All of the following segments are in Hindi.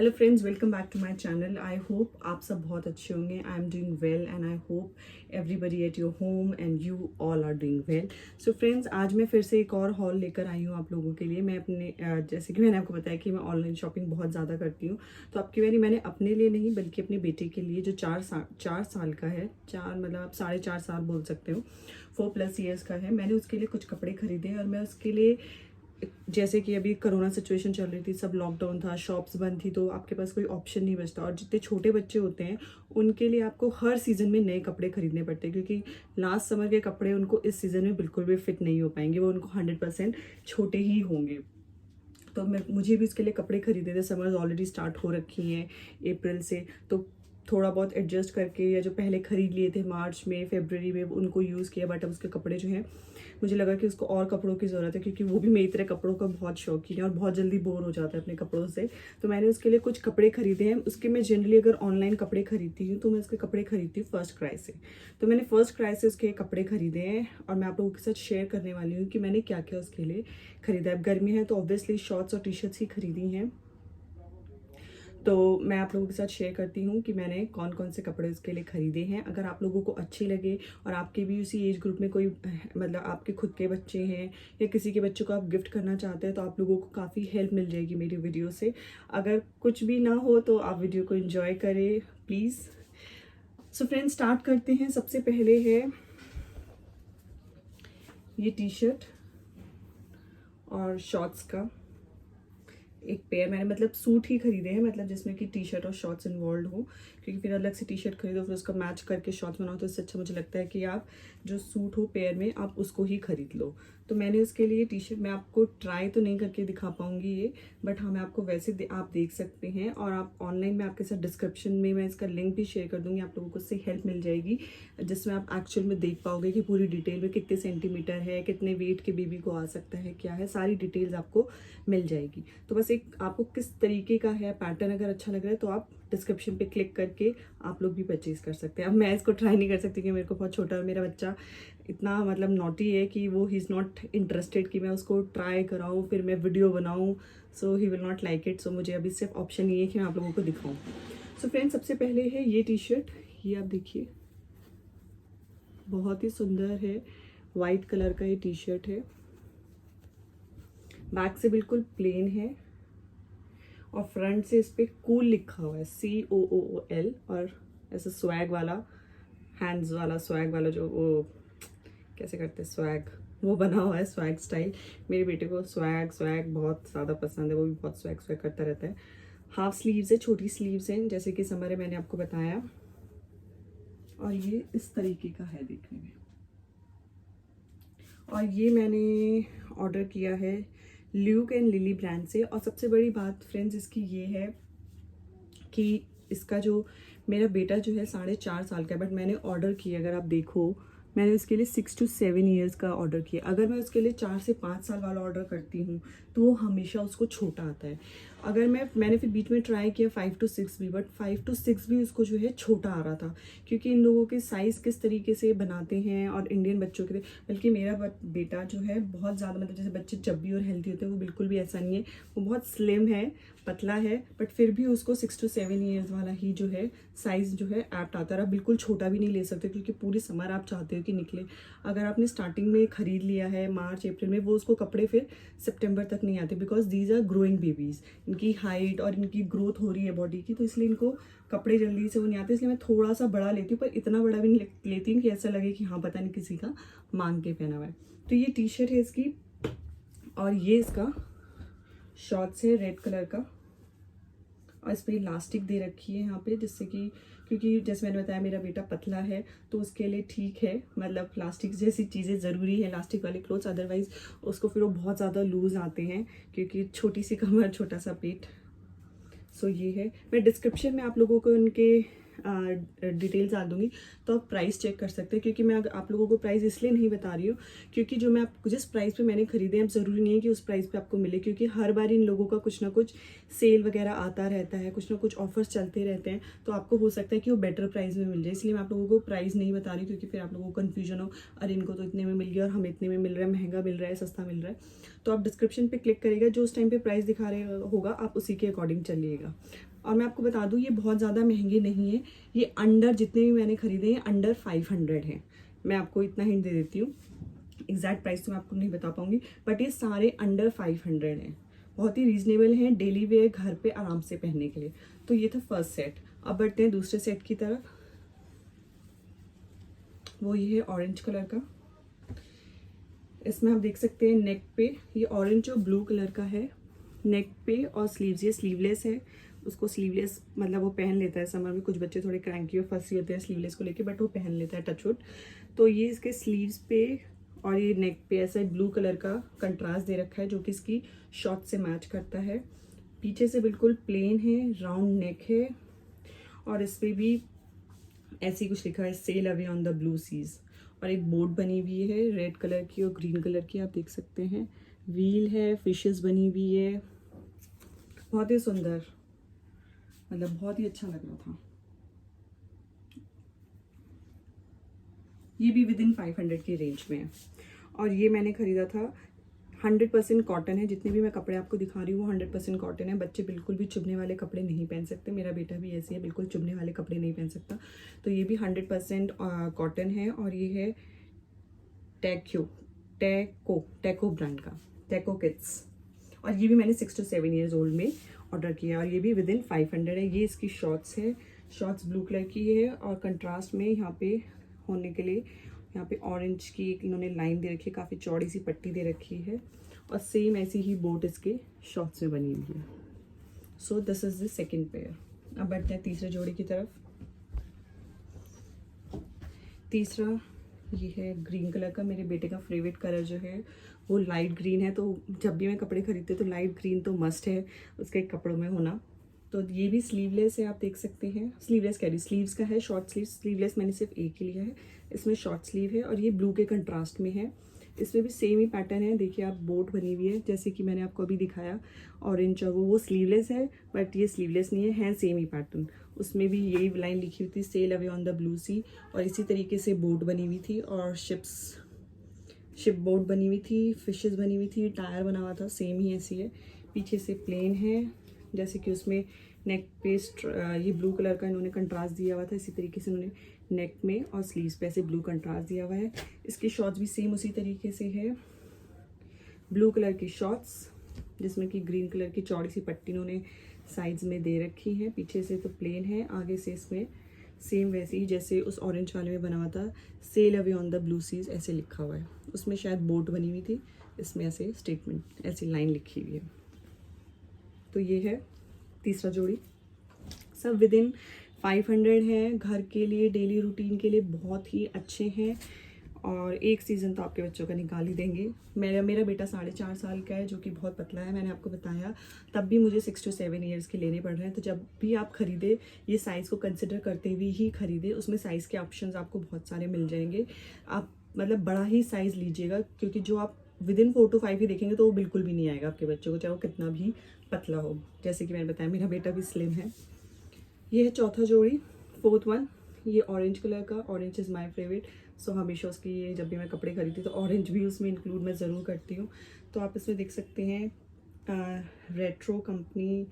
Hello friends, welcome back to my channel. I hope आप सब बहुत अच्छे होंगे। I am doing well and I hope everybody at your home and you all are doing well. So friends, आज मैं फिर से एक और हॉल लेकर आई हूँ आप लोगों के लिए। मैं अपने जैसे कि मैंने आपको बताया कि मैं ऑनलाइन शॉपिंग बहुत ज़्यादा करती हूँ, तो आपकी बारी मैंने अपने लिए नहीं बल्कि अपने बेटे के लिए जो 4 साल का है, 4 मतलब आप 4.5 साल बोल सकते हो, 4+ ईयर्स का है। मैंने उसके लिए कुछ कपड़े खरीदे और मैं उसके लिए, जैसे कि अभी कोरोना सिचुएशन चल रही थी, सब लॉकडाउन था, शॉप्स बंद थी, तो आपके पास कोई ऑप्शन नहीं बचता। और जितने छोटे बच्चे होते हैं उनके लिए आपको हर सीज़न में नए कपड़े खरीदने पड़ते हैं, क्योंकि लास्ट समर के कपड़े उनको इस सीज़न में बिल्कुल भी फिट नहीं हो पाएंगे, वो उनको 100% छोटे ही होंगे। तो मुझे भी इसके लिए कपड़े खरीदे थे। समर्स ऑलरेडी स्टार्ट हो रखी हैं अप्रैल से, तो थोड़ा बहुत एडजस्ट करके, या जो पहले खरीद लिए थे मार्च में फरवरी में, उनको यूज़ किया। बट अब उसके कपड़े जो हैं, मुझे लगा कि उसको और कपड़ों की ज़रूरत है, क्योंकि वो भी मेरी तरह कपड़ों का बहुत शौकीन है और बहुत जल्दी बोर हो जाता है अपने कपड़ों से। तो मैंने उसके लिए कुछ कपड़े खरीदे हैं। उसके मैं जनरली अगर ऑनलाइन कपड़े खरीदती हूँ तो मैं उसके कपड़े खरीदती हूँ फर्स्ट क्राई से। तो मैंने फर्स्ट क्राई से उसके कपड़े खरीदे हैं और मैं आप लोगों के साथ शेयर करने वाली हूँ कि मैंने क्या क्या उसके लिए खरीदा है। अब गर्मी है तो ऑब्वियसली शॉर्ट्स और टी शर्ट्स ही खरीदी हैं। तो मैं आप लोगों के साथ शेयर करती हूँ कि मैंने कौन कौन से कपड़े उसके लिए खरीदे हैं। अगर आप लोगों को अच्छे लगे और आपके भी उसी एज ग्रुप में कोई, मतलब आपके खुद के बच्चे हैं या किसी के बच्चों को आप गिफ्ट करना चाहते हैं, तो आप लोगों को काफ़ी हेल्प मिल जाएगी मेरी वीडियो से। अगर कुछ भी ना हो तो आप वीडियो को एंजॉय करें प्लीज़। सो फ्रेंड्स, स्टार्ट करते हैं। सबसे पहले है ये टी शर्ट और शॉर्ट्स का एक पेयर। मैंने मतलब सूट ही खरीदे हैं, मतलब जिसमें कि टी शर्ट और शॉर्ट्स इन्वॉल्व हो, क्योंकि फिर अलग से टी शर्ट खरीदो फिर उसका मैच करके शॉर्ट्स बनाओ, तो इससे अच्छा मुझे लगता है कि आप जो सूट हो पेयर में आप उसको ही खरीद लो। तो मैंने उसके लिए टी शर्ट, मैं आपको ट्राई तो नहीं करके दिखा पाऊंगी ये, बट हाँ मैं आपको वैसे आप देख सकते हैं। और आप ऑनलाइन में आपके साथ डिस्क्रिप्शन में मैं इसका लिंक भी शेयर कर दूंगी, आप लोगों को उससे हेल्प मिल जाएगी, जिसमें आप एक्चुअल में देख पाओगे कि पूरी डिटेल में कितने सेंटीमीटर है, कितने वेट के बेबी को आ सकता है, क्या है, सारी डिटेल्स आपको मिल जाएगी। तो बस एक आपको किस तरीके का है पैटर्न अगर अच्छा लग रहा है तो आप डिस्क्रिप्शन पे क्लिक करके आप लोग भी परचेज कर सकते हैं। अब मैं इसको ट्राई नहीं कर सकती, कि मेरे को बहुत छोटा है, मेरा बच्चा इतना मतलब नॉटी है कि वो ही इज़ नॉट इंटरेस्टेड कि मैं उसको ट्राई कराऊँ फिर मैं वीडियो बनाऊँ। So he will not like it. So मुझे अभी सिर्फ ऑप्शन ये है कि मैं आप लोगों को दिखाऊँ। सो फ्रेंड्स, सबसे पहले है ये टी शर्ट। ये आप देखिए, बहुत ही सुंदर है, वाइट कलर का ये टी शर्ट है। बैक से बिल्कुल प्लेन है और फ्रंट से इस पर कूल लिखा हुआ है, COOL, और ऐसा स्वैग वाला, हैंड्स वाला स्वैग वाला, जो वो कैसे करते हैं स्वैग, वो बना हुआ है स्वैग स्टाइल। मेरे बेटे को स्वैग स्वैग बहुत ज़्यादा पसंद है, वो भी बहुत स्वैग स्वैग करता रहता है। हाफ स्लीव्स है, छोटी स्लीव्स हैं, जैसे कि समर है मैंने आपको बताया। और ये इस तरीके का है देखने में। और ये मैंने ऑर्डर किया है ल्यूक एंड लिली ब्रांड से। और सबसे बड़ी बात फ्रेंड्स इसकी ये है कि इसका जो, मेरा बेटा जो है 4.5 साल का है, बट मैंने ऑर्डर किया, अगर आप देखो मैंने उसके लिए 6 to 7 ईयर्स का ऑर्डर किया। अगर मैं उसके लिए 4 से 5 साल वाला ऑर्डर करती हूँ तो वो हमेशा उसको छोटा आता है। अगर मैंने फिर बीच में ट्राई किया 5 to 6 भी, बट 5 to 6 भी उसको जो है छोटा आ रहा था, क्योंकि इन लोगों के साइज़ किस तरीके से बनाते हैं और इंडियन बच्चों के लिए। बल्कि मेरा बेटा जो है बहुत ज़्यादा, मतलब जैसे बच्चे चब्बी और हेल्दी होते हैं, वो बिल्कुल भी ऐसा नहीं है, वो बहुत स्लिम है, पतला है, बट फिर भी उसको 6 to 7 ईयर्स वाला ही जो है साइज़ जो है एप्ट आता है। आप बिल्कुल छोटा भी नहीं ले सकते, क्योंकि पूरी समर आप चाहते हो कि निकले। अगर आपने स्टार्टिंग में खरीद लिया है मार्च अप्रैल में, वो उसको कपड़े फिर सितंबर तक नहीं आते, because these are growing babies. इनकी हाइट और इनकी ग्रोथ हो रही है बॉडी की, तो इसलिए इनको कपड़े जल्दी से वो नहीं आते। इसलिए मैं थोड़ा सा बड़ा लेती हूँ, पर इतना बड़ा भी नहीं लेती हूँ कि ऐसा लगे कि हाँ पता नहीं किसी का मांग के पहना हुआ है। तो ये टी शर्ट है इसकी, और ये इसका शॉर्ट्स है रेड कलर का, और इस पर इलास्टिक दे रखी है यहाँ पे, जिससे कि, क्योंकि जैसे मैंने बताया मेरा बेटा पतला है तो उसके लिए ठीक है, मतलब प्लास्टिक जैसी चीज़ें ज़रूरी है, इलास्टिक वाले क्लोथ्स, अदरवाइज़ उसको फिर वो बहुत ज़्यादा लूज़ आते हैं, क्योंकि छोटी सी कमर छोटा सा पेट। सो ये है, मैं डिस्क्रिप्शन में आप लोगों को उनके डिटेल्स डाल दूंगी, तो आप प्राइस चेक कर सकते हैं। क्योंकि मैं आप लोगों को प्राइस इसलिए नहीं बता रही हूँ क्योंकि जो मैं आप जिस प्राइस पे मैंने खरीदे हैं, अब ज़रूरी नहीं है कि उस प्राइस पे आपको मिले, क्योंकि हर बार इन लोगों का कुछ ना कुछ सेल वगैरह आता रहता है, कुछ ना कुछ ऑफर्स चलते रहते हैं, तो आपको हो सकता है कि वो बेटर प्राइस में मिल जाए। इसलिए मैं आप लोगों को प्राइस नहीं बता रही, क्योंकि फिर आप लोगों को कन्फ्यूजन हो, अरे इनको तो इतने में मिल गया और हमें इतने में मिल रहा है, महंगा मिल रहा है, सस्ता मिल रहा है। तो आप डिस्क्रिप्शन पे क्लिक करिएगा, जो उस टाइम पे प्राइस दिखा रहे होगा आप उसी के अकॉर्डिंग चलिएगा। और मैं आपको बता दूं, ये बहुत ज़्यादा महंगे नहीं है, ये अंडर जितने भी मैंने खरीदे हैं अंडर 500 हैं। मैं आपको इतना हिंट दे देती हूँ, एग्जैक्ट प्राइस तो मैं आपको नहीं बता पाऊंगी, बट ये सारे अंडर 500 हैं, बहुत ही रीजनेबल हैं, डेली वेयर घर पे आराम से पहनने के लिए। तो ये था फर्स्ट सेट। अब बढ़ते हैं दूसरे सेट की तरफ। वो ये है ऑरेंज कलर का। इसमें आप देख सकते हैं नेक पे ये ऑरेंज और ब्लू कलर का है, नेक पे, और स्लीव्स ये स्लीवलेस है। उसको स्लीवलेस मतलब वो पहन लेता है समर में, कुछ बच्चे थोड़े क्रैंकी और फंसी होते हैं स्लीवलेस को लेके, बट वो पहन लेता है टचवुड। तो ये इसके स्लीव्स पे और ये नेक पे ऐसा ब्लू कलर का कंट्रास्ट दे रखा है, जो कि इसकी शॉर्ट से मैच करता है। पीछे से बिल्कुल प्लेन है, राउंड नेक है, और इस पर भी ऐसी कुछ लिखा है, sail away on the blue seas. और एक बोट बनी हुई है रेड कलर की और ग्रीन कलर की, आप देख सकते हैं। व्हील है, फिशेस बनी हुई है, बहुत ही सुंदर, मतलब बहुत ही अच्छा लग रहा था। ये भी विद इन 500 की रेंज में है, और ये मैंने खरीदा था। 100% कॉटन है, जितने भी मैं कपड़े आपको दिखा रही हूँ वो 100% कॉटन है। बच्चे बिल्कुल भी चुभने वाले कपड़े नहीं पहन सकते, मेरा बेटा भी ऐसे है, बिल्कुल चुभने वाले कपड़े नहीं पहन सकता। तो ये भी 100% कॉटन है, और ये है टैको ब्रांड का, टैको किड्स। और ये भी मैंने 6 to 7 years ओल्ड में ऑर्डर किया, और ये भी विद इन 500 है। ये इसकी शॉर्ट्स है, शॉर्ट्स ब्लू कलर की है, और कंट्रास्ट में यहाँ पे होने के लिए यहाँ पे ऑरेंज की एक इन्होंने लाइन दे रखी है, काफ़ी चौड़ी सी पट्टी दे रखी है, और सेम ऐसी ही बोट इसके शॉर्ट्स में बनी हुई है। So this is the second pair. अब बढ़ते हैं तीसरे जोड़ी की तरफ। तीसरा ये है ग्रीन कलर का, मेरे बेटे का फेवरेट कलर जो है वो लाइट ग्रीन है, तो जब भी मैं कपड़े खरीदती हूँ तो लाइट ग्रीन तो मस्ट है उसके कपड़ों में होना। तो ये भी स्लीवलेस है, आप देख सकते हैं, स्लीवलेस कह रही, स्लीव्स का है, शॉर्ट स्लीव, स्लीवलेस मैंने सिर्फ एक ही लिया है। इसमें शॉर्ट स्लीव है, और ये ब्लू के कंट्रास्ट में है। इसमें भी सेम ही पैटर्न है, देखिए आप, बोट बनी हुई है जैसे कि मैंने आपको अभी दिखाया, ऑरेंज, और वो स्लीवलेस है, बट ये स्लीवलेस नहीं है सेम ही पैटर्न। उसमें भी यही लाइन लिखी हुई थी, sail away on the blue sea, और इसी तरीके से बोट बनी हुई थी, और शिप बोट बनी हुई थी, फिशेस बनी हुई थी, टायर बना हुआ था, सेम ही ऐसी है। पीछे से प्लेन है, जैसे कि उसमें नेक पे ये ब्लू कलर का इन्होंने कंट्रास्ट दिया हुआ था, इसी तरीके से इन्होंने नेक में और स्लीव्स पे ऐसे ब्लू कंट्रास्ट दिया हुआ है। इसकी शॉर्ट्स भी सेम उसी तरीके से है, ब्लू कलर की शॉर्ट्स, जिसमें कि ग्रीन कलर की चौड़ी सी पट्टी इन्होंने साइड्स में दे रखी है। पीछे से तो प्लेन है, आगे से इसमें सेम वैसे ही जैसे उस ऑरेंज वाले में बना हुआ था, sail away on the blue seas ऐसे लिखा हुआ है। उसमें शायद बोट बनी हुई थी, इसमें ऐसे स्टेटमेंट, ऐसी लाइन लिखी हुई है। तो ये है तीसरा जोड़ी, सब विद इन 500 है, घर के लिए, डेली रूटीन के लिए बहुत ही अच्छे हैं, और एक सीज़न तो आपके बच्चों का निकाल ही देंगे। मेरा बेटा 4.5 साल का है, जो कि बहुत पतला है, मैंने आपको बताया, तब भी मुझे 6 to 7 years के लेने पड़ रहे हैं। तो जब भी आप खरीदे, ये साइज़ को कंसिडर करते हुए ही खरीदे, उसमें साइज़ के ऑप्शंस आपको बहुत सारे मिल जाएंगे। आप मतलब बड़ा ही साइज़ लीजिएगा, क्योंकि जो आप विद इन 4 to 5 ही देखेंगे तो वो बिल्कुल भी नहीं आएगा आपके बच्चों को, चाहे वो कितना भी पतला हो। जैसे कि मैंने बताया, मेरा बेटा भी स्लिम है। ये है चौथा जोड़ी, फोर्थ वन, ये ऑरेंज कलर का, ऑरेंज इज़ माय फेवरेट। सो हमेशा उसकी ये, जब भी मैं कपड़े खरीदती तो ऑरेंज भी उसमें इंक्लूड मैं ज़रूर करती हूँ। तो आप इसमें देख सकते हैं रेट्रो कंपनी,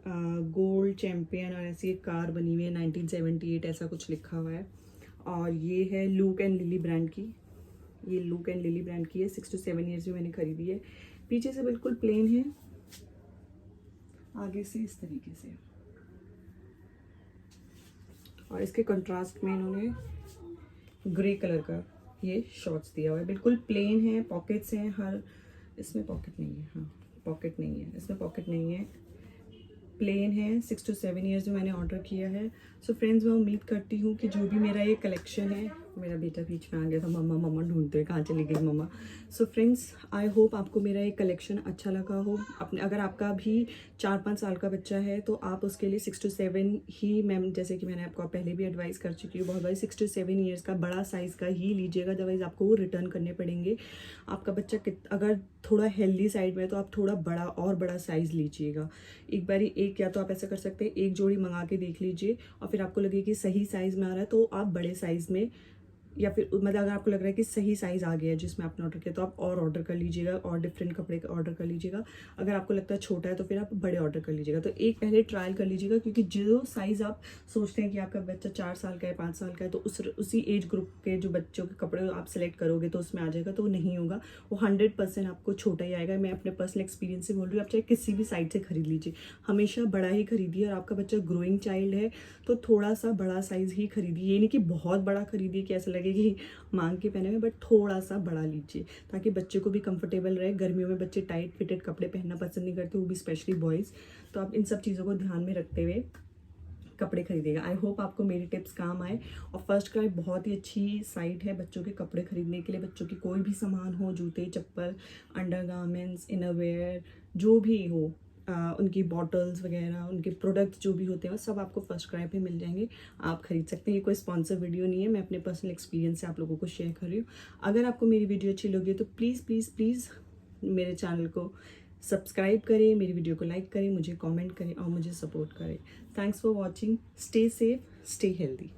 गोल्ड चैम्पियन, और ऐसी एक कार बनी हुई है 1978 ऐसा कुछ लिखा हुआ है। और ये है लूक एंड लिली ब्रांड की, ये लूक एंड लिली ब्रांड की है, 6 to 7 years में मैंने खरीदी है। पीछे से बिल्कुल प्लेन है, आगे से इस तरीके से, और इसके कंट्रास्ट में इन्होंने ग्रे कलर का ये शॉर्ट्स दिया हुआ है, बिल्कुल प्लेन है, पॉकेट्स हैं हर, इसमें पॉकेट नहीं है, हाँ पॉकेट नहीं है, इसमें पॉकेट नहीं है, प्लेन है। 6 to 7 years में मैंने ऑर्डर किया है। सो फ्रेंड्स, मैं उम्मीद करती हूँ कि जो भी मेरा ये कलेक्शन है मेरा बेटा बीच में आ गया था, मम्मा मम्मा ढूंढते हुए, कहाँ चली गई मम्मा। सो फ्रेंड्स, आई होप आपको मेरा ये कलेक्शन अच्छा लगा हो। अपने अगर आपका भी 4-5 साल का बच्चा है तो आप उसके लिए 6 to 7 ही, मैम जैसे कि मैंने आपको पहले भी एडवाइस कर चुकी हूँ बहुत बार, 6 to 7 ईयर्स का बड़ा साइज़ का ही लीजिएगा, अदरवाइज़ आपको वो रिटर्न करने पड़ेंगे। आपका बच्चा अगर थोड़ा हेल्दी साइड में है तो आप थोड़ा बड़ा और बड़ा साइज़ लीजिएगा। एक बारी एक, या तो आप ऐसा कर सकते हैं, एक जोड़ी मंगा के देख लीजिए और फिर आपको लगे कि सही साइज़ में आ रहा है तो आप बड़े साइज़ में, या फिर मतलब अगर आपको लग रहा है कि सही साइज़ आ गया है जिसमें आपने ऑर्डर किया तो आप और ऑर्डर कर लीजिएगा और डिफरेंट कपड़े का ऑर्डर कर लीजिएगा। अगर आपको लगता है छोटा है तो फिर आप बड़े ऑर्डर कर लीजिएगा। तो एक पहले ट्रायल कर लीजिएगा, क्योंकि जो साइज़ आप सोचते हैं कि आपका बच्चा 4 साल का है, 5 साल का है, तो उसी एज ग्रुप के जो बच्चों के कपड़े आप सेलेक्ट करोगे तो उसमें आ जाएगा, तो वो नहीं होगा, वो 100% आपको छोटा ही आएगा। मैं अपने पर्सनल एक्सपीरियंस से बोल रही हूँ, आप चाहे किसी भी साइट से खरीद लीजिए, हमेशा बड़ा ही खरीदिए। और आपका बच्चा ग्रोइंग चाइल्ड है तो थोड़ा सा बड़ा साइज़ ही खरीदिए, ये नहीं कि बहुत बड़ा खरीदिए कि ऐसा लगे कि मांग के पहने हुए, बट थोड़ा सा बड़ा लीजिए ताकि बच्चे को भी कंफर्टेबल रहे। गर्मियों में बच्चे टाइट फिटेड कपड़े पहनना पसंद नहीं करते, वो भी स्पेशली बॉयज़। तो आप इन सब चीज़ों को ध्यान में रखते हुए कपड़े खरीदेगा। आई होप आपको मेरी टिप्स काम आए। और फर्स्ट क्राई बहुत ही अच्छी साइट है बच्चों के कपड़े खरीदने के लिए। बच्चों की कोई भी सामान हो, जूते, चप्पल, अंडरगारमेंट्स, इनरवेयर, जो भी हो, उनकी बॉटल्स वगैरह, उनके प्रोडक्ट्स जो भी होते हैं वो सब आपको फर्स्ट क्राई पे मिल जाएंगे, आप खरीद सकते हैं। ये कोई स्पॉन्सर वीडियो नहीं है, मैं अपने पर्सनल एक्सपीरियंस से आप लोगों को शेयर कर रही हूँ। अगर आपको मेरी वीडियो अच्छी लगी तो प्लीज़ प्लीज़ प्लीज़ मेरे चैनल को सब्सक्राइब करें, मेरी वीडियो को लाइक करें, मुझे कमेंट करें और मुझे सपोर्ट करें। Thanks for watching. Stay safe, stay healthy.